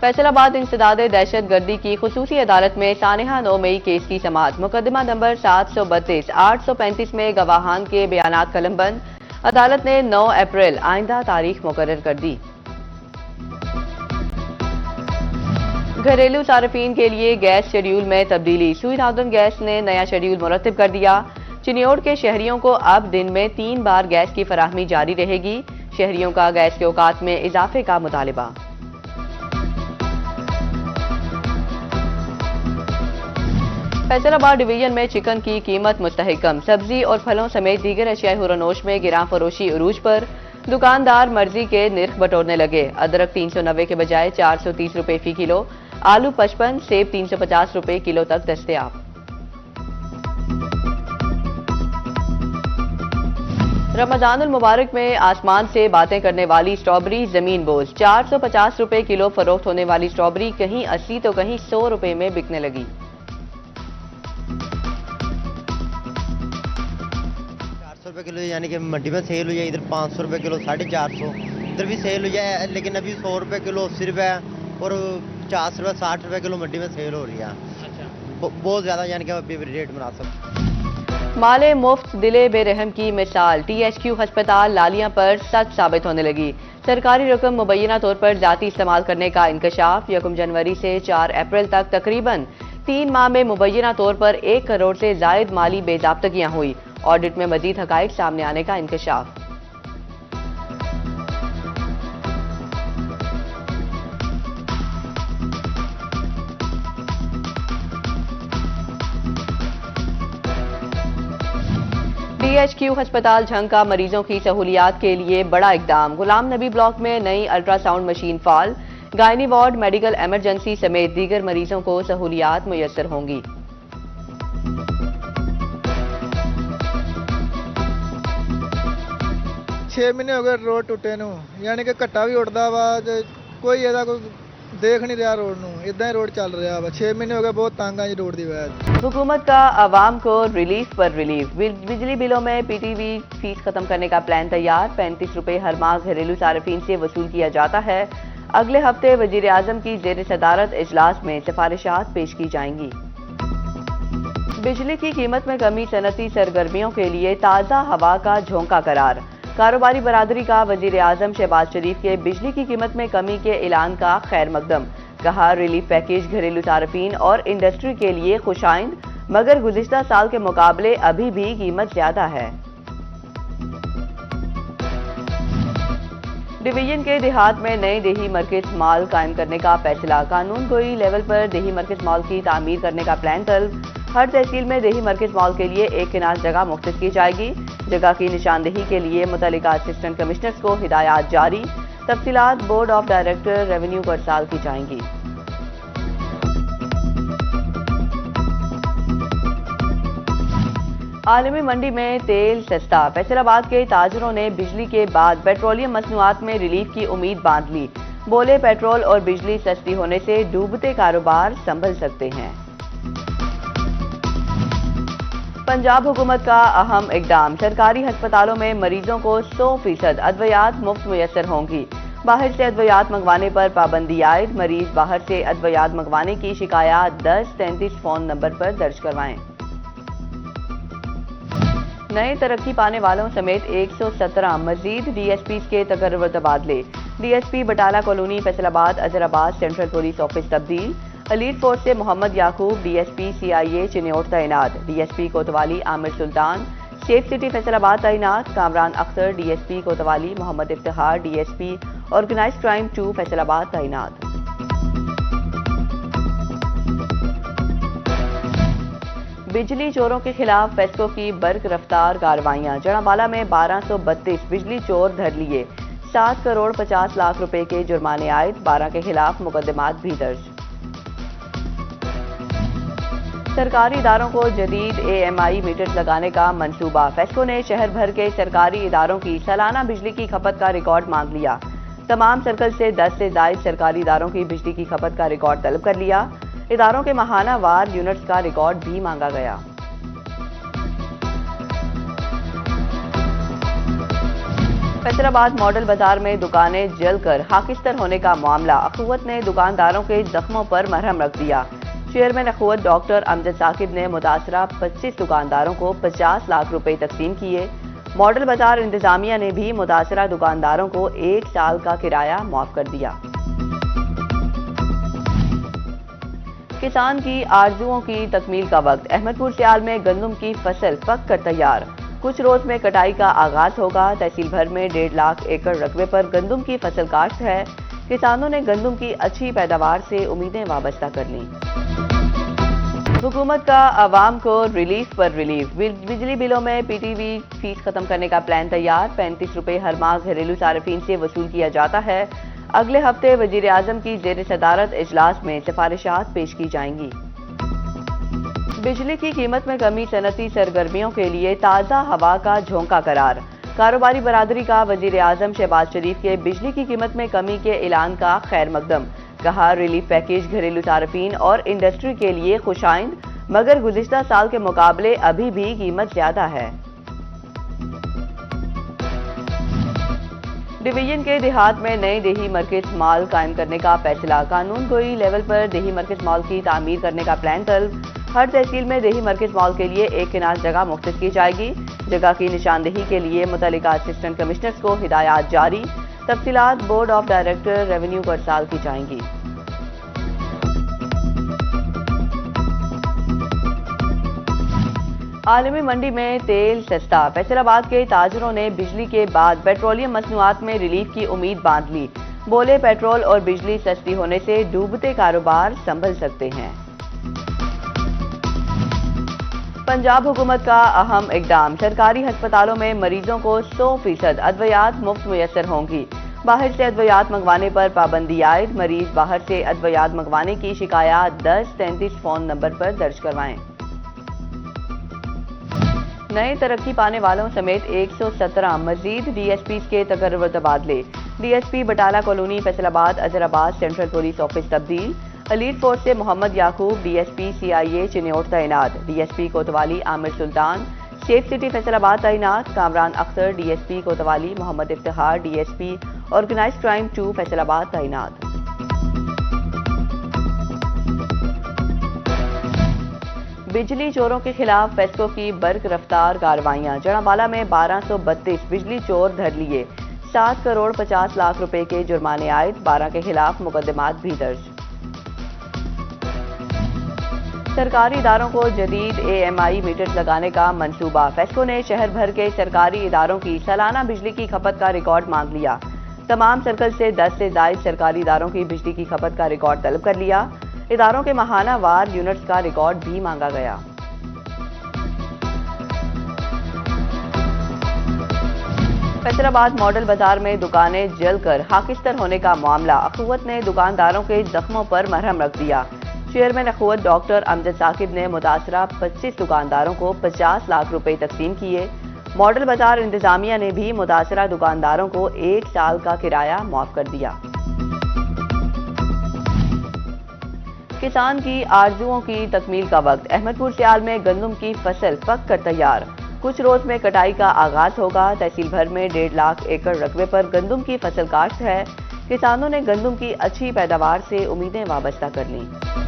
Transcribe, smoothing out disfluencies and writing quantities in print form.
फैसलाबाद इंसदाद दहशत गर्दी की खुसूसी अदालत में सानेहा 9 मई केस की समाअत। मुकदमा नंबर 732 835 में गवाहान के बयानात कलमबंद। अदालत ने 9 अप्रैल आइंदा तारीख मुकर्रर कर दी। घरेलू सार्फिन के लिए गैस शेड्यूल में तब्दीली। सुई नॉर्दर्न गैस ने नया शेड्यूल मुरतब कर दिया। चिन्योड़ के शहरियों को अब दिन में 3 बार गैस की फराहमी जारी रहेगी। शहरियों का गैस के औकात में इजाफे का मुतालिबा। फैसलाबाद डिवीजन में चिकन की कीमत मुस्तहकम। सब्जी और फलों समेत दीगर अशियाए हुरनोश में गिरां फरोशी उरूज पर। दुकानदार मर्जी के निर्ख बटोरने लगे। अदरक 390 के बजाय 430 रुपए फी किलो, आलू 55, सेब 350 रुपए किलो तक दस्तयाब। रमजानुल मुबारक में आसमान से बातें करने वाली स्ट्रॉबेरी जमीन बोझ। 450 रुपए किलो फरोख्त होने वाली स्ट्रॉबेरी कहीं 80 तो कहीं 100 रुपए में बिकने लगी। 400 रुपए किलो यानी कि मंडी में सेल हो जाए, इधर 500 रुपए किलो, 450, इधर भी सेल हो जाए, लेकिन अभी 100 रुपए किलो, 80 रुपए और 50 रुपए 60 रुपए किलो मंडी में सेल हो रही है। अच्छा, बहुत ज्यादा यानी कि अभी रेट मुनासिब। माले मुफ्त दिले बेरहम की मिसाल। THQ अस्पताल लालियां पर सच साबित होने लगी। सरकारी रकम मुबैना तौर पर जाती इस्तेमाल करने का इंकशाफ। 1 जनवरी से 4 अप्रैल तक तकरीबन 3 माह में मुबैना तौर पर 1 करोड़ से जायद माली बेजाब्तगियां हुई। ऑडिट में मजीद हकाइक सामने आने का इंकशाफ। THQ अस्पताल झंग का मरीजों की सहूलियात के लिए बड़ा इकदाम। गुलाम नबी ब्लॉक में नई अल्ट्रासाउंड मशीन फाल। गायनी वार्ड, मेडिकल इमरजेंसी समेत दीगर मरीजों को सहूलियात मुयस्सर होंगी। छे महीने हो गए रोड टुटे नू, यानी कि घट्टा भी उड़दा वा, कोई ਇਹਦਾ ਕੋਈ देख नहीं रहा रोड नू, इदा ही रोड चल रहा वा। 6 महीने हो गए, बहुत तंग है जी रोड की वजह। हुकूमत का आवाम को रिलीफ पर रिलीफ। बिजली बिलों में PTV फीस खत्म करने का प्लान तैयार। 35 रुपए हर माह घरेलू सार्फिन से वसूल किया जाता है। अगले हफ्ते वजीर आजम की जेर सदारत इजलास में सिफारिशात पेश की जाएंगी। बिजली की कीमत में कमी सनती सरगर्मियों के लिए ताज़ा हवा का झोंका करार। कारोबारी बरादरी का वजीर आजम शहबाज शरीफ के बिजली की कीमत में कमी के ऐलान का खैर मकदम। कहा, रिलीफ पैकेज घरेलू सार्फिन और इंडस्ट्री के लिए खुशाइंद, मगर गुज़िश्ता साल के मुकाबले अभी भी कीमत ज्यादा है। डिवीजन के देहात में नए देही मरकज मॉल कायम करने का फैसला। कानून गोई लेवल पर देही मरकज मॉल की तामीर करने का प्लान तलब। हर तहसील में देही मरकज मॉल के लिए एक किनार जगह मुख्तस की जाएगी। जगह की निशानदेही के लिए मुतल्लिका असिस्टेंट कमिश्नर्स को हिदायत जारी। तफसीलात बोर्ड ऑफ डायरेक्टर रेवेन्यू को इरसाल की जाएंगी। आलमी मंडी में तेल सस्ता। फैसलाबाद के ताजरों ने बिजली के बाद पेट्रोलियम मसनूआत में रिलीफ की उम्मीद बांध ली। बोले, पेट्रोल और बिजली सस्ती होने से डूबते कारोबार संभल सकते हैं। पंजाब हुकूमत का अहम इकदाम। सरकारी अस्पतालों में मरीजों को 100% अद्वियात मुफ्त मुयस्सर होंगी। बाहर से अद्वियात मंगवाने पर पाबंदी आयद। मरीज बाहर से अद्वियात मंगवाने की शिकायत 1033 फोन नंबर पर दर्ज करवाएं। नए तरक्की पाने वालों समेत 117 मजीद DSPs के तकर्रर तबादले। DSP Batala colony Faisalabad Azharabad central police office तब्दील। अलीट फोर्स से मोहम्मद याकूब DSP CIA चिन्योड़ तैनात। DSP Kotwali Aamir Sultan safe city Faisalabad तैनात। Kamran Akhtar DSP Kotwali. Muhammad Iftikhar DSP organised crime 2 Faisalabad तैनात। बिजली चोरों के खिलाफ फेस्को की बर्क रफ्तार कार्रवाइयां। जड़ावाला में 1232 बिजली चोर धर लिए। 7 करोड़ 50 लाख रुपए के जुर्माने आयद। 12 के खिलाफ मुकदमात भी दर्ज। सरकारी इदारों को जदीद AMI मीटर्स लगाने का मंसूबा। फेस्को ने शहर भर के सरकारी इदारों की सालाना बिजली की खपत का रिकॉर्ड मांग लिया। तमाम सर्कल से 10 से जायद सरकारी इदारों की बिजली की खपत का रिकॉर्ड तलब कर लिया। इदारों के माहाना वार यूनिट्स का रिकॉर्ड भी मांगा गया। फैसलाबाद मॉडल बाजार में दुकानें जलकर खाकिस्तर होने का मामला। अखुवत ने दुकानदारों के जख्मों पर मरहम रख दिया। चेयरमैन अखुवत डॉक्टर अमजद साकिब ने मुतासरा 25 दुकानदारों को 50 लाख रुपए तकसीम किए। मॉडल बाजार इंतजामिया ने भी मुतासरा दुकानदारों को 1 साल का किराया माफ कर दिया। किसान की आरजुओं की तकमील का वक्त। अहमदपुर सियाल में गंदम की फसल पक कर तैयार। कुछ रोज में कटाई का आगाज होगा। तहसील भर में 1.5 लाख एकड़ रकबे पर गंदम की फसल काश्त है। किसानों ने गंदम की अच्छी पैदावार से उम्मीदें वाबस्ता कर लीं। हुकूमत का आवाम को रिलीफ पर रिलीफ। बिजली बिलों में पीटीवी फीस खत्म करने का प्लान तैयार। 35 रुपए हर माह घरेलू सार्फिन से वसूल किया जाता है। अगले हफ्ते वजीर आजम की जेर सदारत इजलास में सिफारिशात पेश की जाएंगी। बिजली की कीमत में कमी सनती सरगर्मियों के लिए ताज़ा हवा का झोंका करार। कारोबारी बरादरी का वजीर आजम शहबाज शरीफ के बिजली की कीमत में कमी के ऐलान का खैर मकदम। कहा, रिलीफ पैकेज घरेलू सार्फिन और इंडस्ट्री के लिए खुशाइंद, मगर गुज़िश्ता साल के मुकाबले अभी भी कीमत ज्यादा है। डिवीजन के देहात में नए देही मरकज मॉल कायम करने का फैसला। कानून गोई लेवल पर देही मरकज मॉल की तामीर करने का प्लान तलब। हर तहसील में देही मरकज मॉल के लिए एक किनार जगह मुख्तस की जाएगी। जगह की निशानदेही के लिए मुतल्लिका असिस्टेंट कमिश्नर्स को हिदायत जारी। तफसीलात बोर्ड ऑफ डायरेक्टर रेवेन्यू को इरसाल की जाएंगी। आलमी मंडी में तेल सस्ता। फैसलाबाद के ताजरों ने बिजली के बाद पेट्रोलियम मसनूआत में रिलीफ की उम्मीद बांध ली। बोले, पेट्रोल और बिजली सस्ती होने से डूबते कारोबार संभल सकते हैं। पंजाब हुकूमत का अहम इकदाम। सरकारी अस्पतालों में मरीजों को 100% अद्वियात मुफ्त मुयसर होंगी। बाहर से अद्वियात मंगवाने पर पाबंदी आयद। मरीज बाहर से अद्वियात मंगवाने की शिकायत 1033 फोन नंबर पर दर्ज करवाएं। नए तरक्की पाने वालों समेत 117 मजीद डीएसपी के तकर्रर तबादले। DSP Batala colony Faisalabad Azharabad central police office तब्दील। एलीट फोर्स से मोहम्मद याकूब डीएसपी सीआईए चिन्योट तैनात। DSP Kotwali Aamir Sultan safe city Faisalabad तैनात। Kamran Akhtar DSP Kotwali. Muhammad Iftikhar DSP organised crime 2 Faisalabad तैनात। बिजली चोरों के खिलाफ फेस्को की बर्क रफ्तार कार्रवाइयां। जड़ावाला में 1232 बिजली चोर धर लिए। 7 करोड़ 50 लाख रुपए के जुर्माने आयद। 12 के खिलाफ मुकदमात भी दर्ज। सरकारी इदारों को जदीद एएमआई मीटर्स लगाने का मंसूबा। फेस्को ने शहर भर के सरकारी इदारों की सालाना बिजली की खपत का रिकॉर्ड मांग लिया। तमाम सर्कल से 10 से ज्यादा सरकारी इदारों की बिजली की खपत का रिकॉर्ड तलब कर लिया। इदारों के माहाना वार यूनिट्स का रिकॉर्ड भी मांगा गया। फैसलाबाद मॉडल बाजार में दुकानें जलकर खाकिस्तर होने का मामला। अखुवत ने दुकानदारों के जख्मों पर मरहम रख दिया। चेयरमैन अखुवत डॉक्टर अमजद साकिब ने मुतासरा 25 दुकानदारों को 50 लाख रुपए तकसीम किए। मॉडल बाजार इंतजामिया ने भी मुतासरा दुकानदारों को 1 साल का किराया माफ कर दिया। किसान की आरजुओं की तकमील का वक्त। अहमदपुर सियाल में गंदम की फसल पक कर तैयार। कुछ रोज में कटाई का आगाज होगा। तहसील भर में 1.5 लाख एकड़ रकबे पर गंदम की फसल काश्त है। किसानों ने गंदम की अच्छी पैदावार से उम्मीदें वाबस्ता कर लीं।